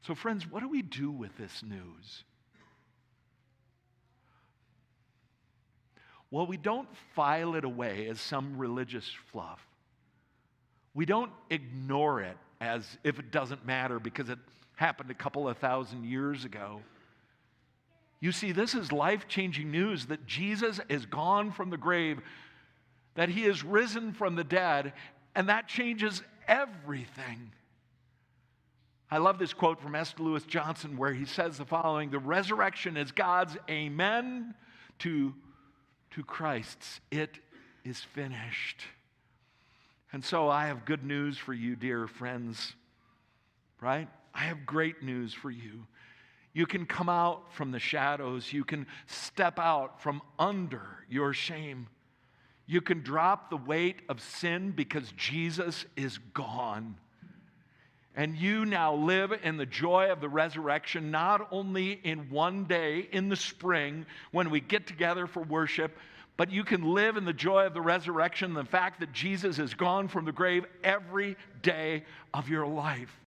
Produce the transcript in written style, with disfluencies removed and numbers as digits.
So friends, what do we do with this news? Well, we don't file it away as some religious fluff. We don't ignore it as if it doesn't matter because it happened a couple of thousand years ago. You see, this is life-changing news that Jesus is gone from the grave, that he is risen from the dead, and that changes everything. I love this quote from Esther Lewis Johnson where he says the following: the resurrection is God's amen to Christ's. It is finished. And so I have good news for you, dear friends, right? I have great news for you. You can come out from the shadows. You can step out from under your shame. You can drop the weight of sin because Jesus is gone. And you now live in the joy of the resurrection, not only in one day in the spring when we get together for worship, but you can live in the joy of the resurrection, the fact that Jesus is gone from the grave every day of your life.